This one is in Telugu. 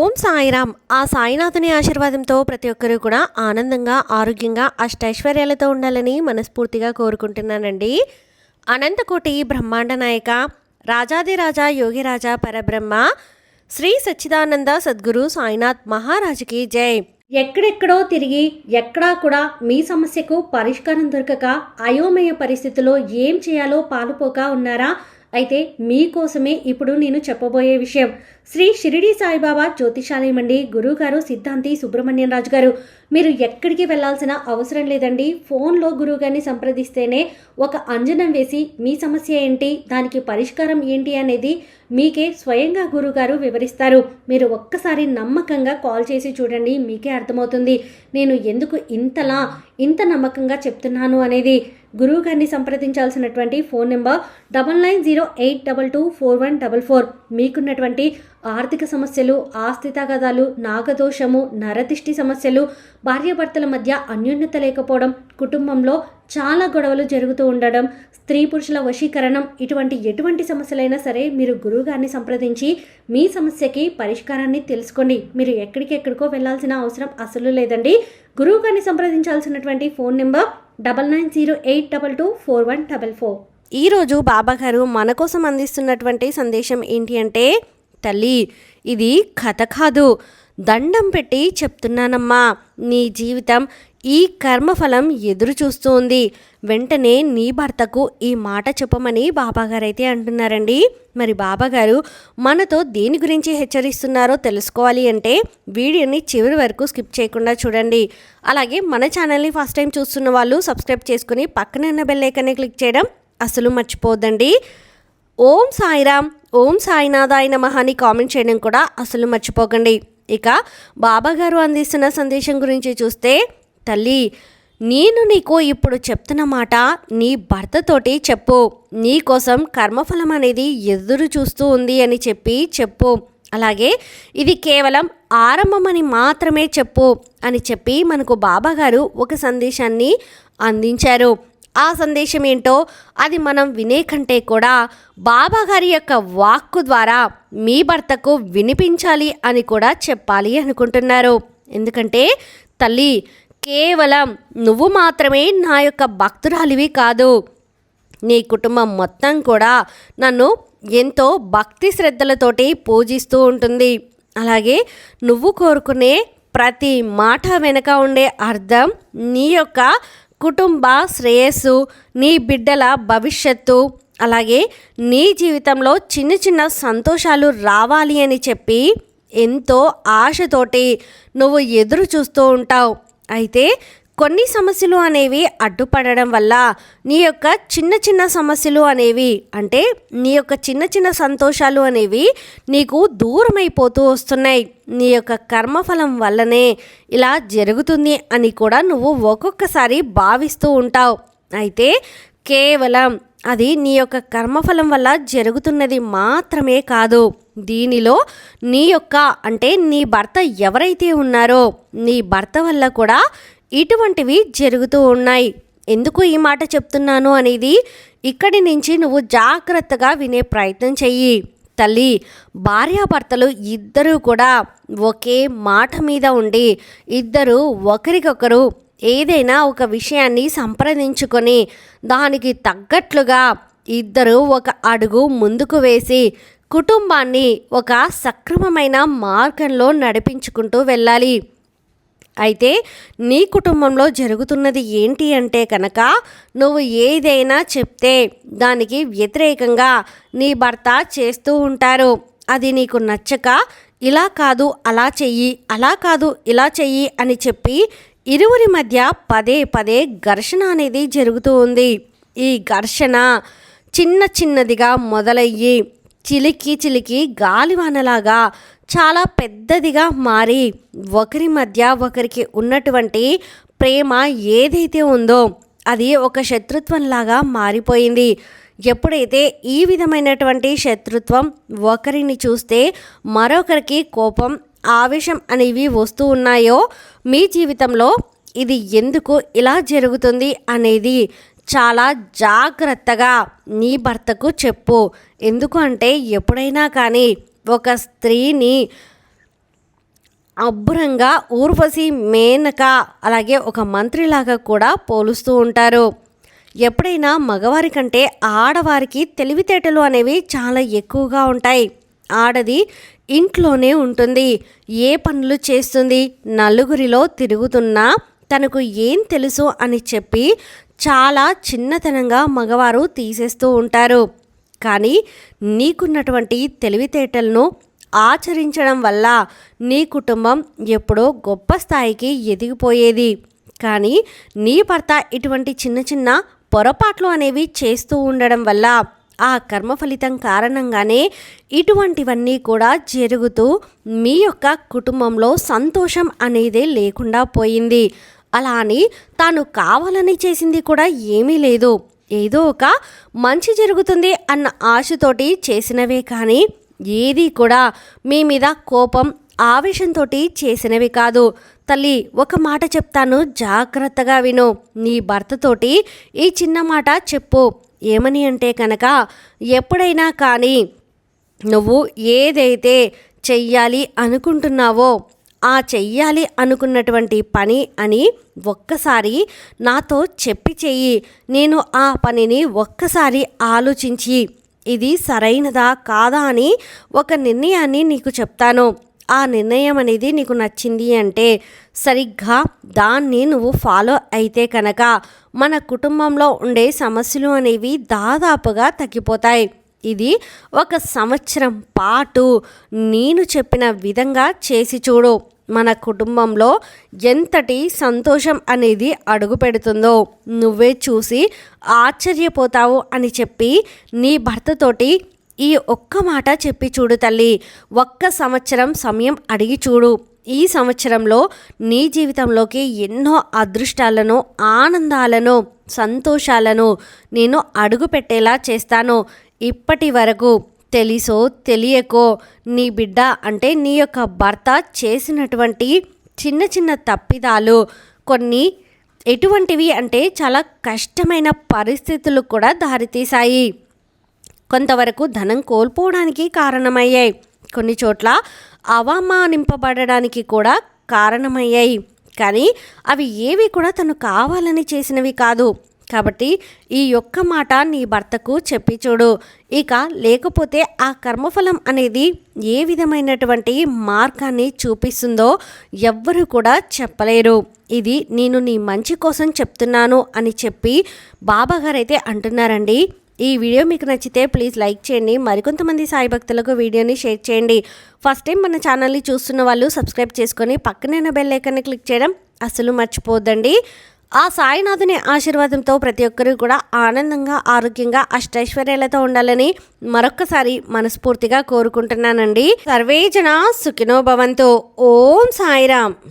ఓం సాయిరామ్. ఆ సాయినాథుని ఆశీర్వాదంతో ప్రతి ఒక్కరూ కూడా ఆనందంగా, ఆరోగ్యంగా, అష్టైశ్వర్యాలతో ఉండాలని మనస్ఫూర్తిగా కోరుకుంటున్నానండి. అనంతకోటి బ్రహ్మాండ నాయక, రాజాదిరాజా యోగిరాజా పరబ్రహ్మ, శ్రీ సచ్చిదానంద సద్గురు సాయినాథ్ మహారాజుకి జై. ఎక్కడెక్కడో తిరిగి ఎక్కడా కూడా మీ సమస్యకు పరిష్కారం దొరకక అయోమయ పరిస్థితిలో ఏం చేయాలో పాలుపోక ఉన్నారా? అయితే మీకోసమే ఇప్పుడు నేను చెప్పబోయే విషయం శ్రీ షిరిడి సాయిబాబా జ్యోతిషాలయం అండి. గురువుగారు సిద్ధాంతి సుబ్రహ్మణ్యం రాజు గారు. మీరు ఎక్కడికి వెళ్లాల్సిన అవసరం లేదండి. ఫోన్లో గురువుగారిని సంప్రదిస్తేనే ఒక అంజనం వేసి మీ సమస్య ఏంటి, దానికి పరిష్కారం ఏంటి అనేది మీకే స్వయంగా గురువుగారు వివరిస్తారు. మీరు ఒక్కసారి నమ్మకంగా కాల్ చేసి చూడండి, మీకే అర్థమవుతుంది నేను ఎందుకు ఇంత నమ్మకంగా చెప్తున్నాను అనేది. గురువు గారిని సంప్రదించాల్సినటువంటి ఫోన్ నెంబర్ 9908224144. మీకున్నటువంటి ఆర్థిక సమస్యలు, ఆస్తి తగాదాలు, నాగదోషము, నరదిష్టి సమస్యలు, భార్యాభర్తల మధ్య అన్యోన్యత లేకపోవడం, కుటుంబంలో చాలా గొడవలు జరుగుతూ ఉండడం, స్త్రీ పురుషుల వశీకరణం, ఎటువంటి సమస్యలైనా సరే మీరు గురువుగారిని సంప్రదించి మీ సమస్యకి పరిష్కారాన్ని తెలుసుకోండి. మీరు ఎక్కడికో వెళ్ళాల్సిన అవసరం అసలు లేదండి. గురువు గారిని సంప్రదించాల్సినటువంటి ఫోన్ నెంబర్ 9908224144. ఈరోజు బాబాగారు మన కోసం అందిస్తున్నటువంటి సందేశం ఏంటి అంటే, తల్లి ఇది కథ కాదు, దండం పెట్టి చెప్తున్నానమ్మా. నీ జీవితం ఈ కర్మఫలం ఎదురు చూస్తూ ఉంది. వెంటనే నీ భర్తకు ఈ మాట చెప్పమని బాబాగారైతే అంటున్నారండి. మరి బాబాగారు మనతో దేని గురించి హెచ్చరిస్తున్నారో తెలుసుకోవాలి అంటే వీడియోని చివరి వరకు స్కిప్ చేయకుండా చూడండి. అలాగే మన ఛానల్ని ఫస్ట్ టైం చూస్తున్న వాళ్ళు సబ్స్క్రైబ్ చేసుకుని పక్కనే ఉన్న బెల్ ఐకాన్ని క్లిక్ చేయడం అసలు మర్చిపోద్దండి. ఓం సాయిరామ్, ఓం సాయినాథాయ నమః అని కామెంట్ చేయడం కూడా అసలు మర్చిపోకండి. ఇక బాబాగారు అందిస్తున్న సందేశం గురించి చూస్తే, తల్లి నేను నీకు ఇప్పుడు చెప్తున్న మాట నీ భర్తతోటి చెప్పు. నీ కోసం కర్మఫలం అనేది ఎదురు చూస్తూ ఉంది అని చెప్పు. అలాగే ఇది కేవలం ఆరంభమని మాత్రమే చెప్పు అని చెప్పి మనకు బాబాగారు ఒక సందేశాన్ని అందించారు. ఆ సందేశం ఏంటో అది మనం వినే కంటే కూడా బాబాగారి యొక్క వాక్కు ద్వారా మీ భర్తకు వినిపించాలి అని కూడా చెప్పాలి అనుకుంటున్నారు. ఎందుకంటే తల్లి, కేవలం నువ్వు మాత్రమే నా యొక్క భక్తురాలివి కాదు, నీ కుటుంబం మొత్తం కూడా నన్ను ఎంతో భక్తి శ్రద్ధలతోటి పూజిస్తూ ఉంటుంది. అలాగే నువ్వు కోరుకునే ప్రతి మాట వెనక ఉండే అర్థం నీ యొక్క కుటుంబ శ్రేయస్సు, నీ బిడ్డల భవిష్యత్తు, అలాగే నీ జీవితంలో చిన్న చిన్న సంతోషాలు రావాలి అని చెప్పి ఎంతో ఆశతోటి నువ్వు ఎదురు చూస్తూ ఉంటావు. అయితే కొన్ని సమస్యలు అనేవి అడ్డుపడడం వల్ల నీ యొక్క చిన్న సమస్యలు అనేవి, అంటే నీ యొక్క చిన్న సంతోషాలు అనేవి నీకు దూరమైపోతూ వస్తున్నాయి. నీ యొక్క కర్మఫలం వల్లనే ఇలా జరుగుతుంది అని కూడా నువ్వు ఒక్కొక్కసారి భావిస్తూ ఉంటావు. అయితే కేవలం అది నీ యొక్క కర్మఫలం వల్ల జరుగుతున్నది మాత్రమే కాదు. దీనిలో నీ యొక్క, అంటే నీ భర్త ఎవరైతే ఉన్నారో నీ భర్త వల్ల కూడా ఇటువంటివి జరుగుతూ ఉన్నాయి. ఎందుకు ఈ మాట చెప్తున్నాను అనేది ఇక్కడి నుంచి నువ్వు జాగ్రత్తగా వినే ప్రయత్నం చెయ్యి. తల్లి, భార్యాభర్తలు ఇద్దరూ కూడా ఒకే మాట మీద ఉండి ఇద్దరు ఒకరికొకరు ఏదైనా ఒక విషయాన్ని సంప్రదించుకొని దానికి తగ్గట్లుగా ఇద్దరు ఒక అడుగు ముందుకు వేసి కుటుంబాన్ని ఒక సక్రమమైన మార్గంలో నడిపించుకుంటూ వెళ్ళాలి. అయితే నీ కుటుంబంలో జరుగుతున్నది ఏంటి అంటే కనుక, నువ్వు ఏదైనా చెప్తే దానికి వ్యతిరేకంగా నీ భర్త చేస్తూ ఉంటారు. అది నీకు నచ్చక ఇలా కాదు అలా చెయ్యి, అలా కాదు ఇలా చెయ్యి అని చెప్పి ఇరువురి మధ్య పదే ఘర్షణ అనేది జరుగుతూ ఉంది. ఈ ఘర్షణ చిన్నదిగా మొదలయ్యి చిలికి గాలివానలాగా చాలా పెద్దదిగా మారి ఒకరి మధ్య ఒకరికి ఉన్నటువంటి ప్రేమ ఏదైతే ఉందో అది ఒక శత్రుత్వంలాగా మారిపోయింది. ఎప్పుడైతే ఈ విధమైనటువంటి శత్రుత్వం ఒకరిని చూస్తే మరొకరికి కోపం, ఆవేశం అనేవి వస్తూ ఉన్నాయో మీ జీవితంలో ఇది ఎందుకు ఇలా జరుగుతుంది అనేది చాలా జాగ్రత్తగా నీ భర్తకు చెప్పు. ఎందుకు అంటే ఎప్పుడైనా కానీ ఒక స్త్రీని అబ్బురంగా ఊర్వశి, మేనక అలాగే ఒక మంత్రిలాగా కూడా పోలుస్తూ ఉంటారు. ఎప్పుడైనా మగవారి కంటే ఆడవారికి తెలివితేటలు అనేవి చాలా ఎక్కువగా ఉంటాయి. ఆడది ఇంట్లోనే ఉంటుంది, ఏ పనులు చేస్తుంది, నలుగురిలో తిరుగుతున్నా తనకు ఏం తెలుసు అని చెప్పి చాలా చిన్నతనంగా మగవారు తీసేస్తూ ఉంటారు. కానీ నీకున్నటువంటి తెలివితేటలను ఆచరించడం వల్ల నీ కుటుంబం ఎప్పుడో గొప్ప స్థాయికి ఎదిగిపోయేది. కానీ నీ భర్త ఇటువంటి చిన్న చిన్న పొరపాట్లు అనేవి చేస్తూ ఉండడం వల్ల ఆ కర్మ ఫలితం కారణంగానే ఇటువంటివన్నీ కూడా జరుగుతూ మీ యొక్క కుటుంబంలో సంతోషం అనేది లేకుండా పోయింది. అలా అని తాను కావాలని చేసింది కూడా ఏమీ లేదు. ఏదో ఒక మంచి జరుగుతుంది అన్న ఆశతోటి చేసినవే కానీ ఏది కూడా మీ మీద కోపం, ఆవేశంతో చేసినవి కాదు. తల్లి, ఒక మాట చెప్తాను, జాగ్రత్తగా విను. నీ భర్తతోటి ఈ చిన్న మాట చెప్పు. ఏమని అంటే కనుక, ఎప్పుడైనా కానీ నువ్వు ఏదైతే చెయ్యాలి అనుకుంటున్నావో ఆ చెయ్యాలి అనుకున్నటువంటి పని అని ఒక్కసారి నాతో చెప్పి చెయ్యి. నేను ఆ పనిని ఒక్కసారి ఆలోచించి ఇది సరైనదా కాదా అని ఒక నిర్ణయాన్ని నీకు చెప్తాను. ఆ నిర్ణయం అనేది నీకు నచ్చింది అంటే సరిగ్గా దాన్ని నువ్వు ఫాలో అయితే కనుక మన కుటుంబంలో ఉండే సమస్యలు అనేవి దాదాపుగా తగ్గిపోతాయి. ఇది 1 సంవత్సరం పాటు నేను చెప్పిన విధంగా చేసి చూడు. మన కుటుంబంలో ఎంతటి సంతోషం అనేది అడుగు పెడుతుందో నువ్వే చూసి ఆశ్చర్యపోతావు అని చెప్పి నీ భర్తతోటి ఈ ఒక్క మాట చెప్పి చూడు తల్లి. 1 సంవత్సరం సమయం అడిగి చూడు. ఈ సంవత్సరంలో నీ జీవితంలోకి ఎన్నో అదృష్టాలను, ఆనందాలను, సంతోషాలను నేను అడుగు పెట్టేలా చేస్తాను. ఇప్పటి వరకు తెలిసో తెలియకో నీ బిడ్డ అంటే నీ యొక్క భర్త చేసినటువంటి చిన్న చిన్న తప్పిదాలు కొన్ని ఎటువంటివి అంటే చాలా కష్టమైన పరిస్థితులు కూడా దారితీశాయి. కొంతవరకు ధనం కోల్పోవడానికి కారణమయ్యాయి. కొన్ని చోట్ల అవమానింపబడడానికి కూడా కారణమయ్యాయి. కానీ అవి ఏవి కూడా తను కావాలని చేసినవి కాదు. కాబట్టి ఈ ఒక్క మాట నీ భర్తకు చెప్పి చూడు. ఇక లేకపోతే ఆ కర్మఫలం అనేది ఏ విధమైనటువంటి మార్గాన్ని చూపిస్తుందో ఎవ్వరూ కూడా చెప్పలేరు. ఇది నేను నీ మంచి కోసం చెప్తున్నాను అని చెప్పి బాబాగారు అయితే అంటున్నారండి. ఈ వీడియో మీకు నచ్చితే ప్లీజ్ లైక్ చేయండి. మరికొంతమంది సాయి భక్తులకు వీడియోని షేర్ చేయండి. ఫస్ట్ టైం మన ఛానల్ని చూస్తున్న వాళ్ళు సబ్స్క్రైబ్ చేసుకొని పక్కనే ఉన్న బెల్ ఐకాన్ని క్లిక్ చేయడం అస్సలు మర్చిపోద్దండి. ఆ సాయినాథుని ఆశీర్వాదంతో ప్రతి ఒక్కరూ కూడా ఆనందంగా, ఆరోగ్యంగా, అష్టైశ్వర్యాలతో ఉండాలని మరొక్కసారి మనస్ఫూర్తిగా కోరుకుంటున్నానండి. సర్వే జన సుఖినో భవంతు. ఓం సాయిరామ్.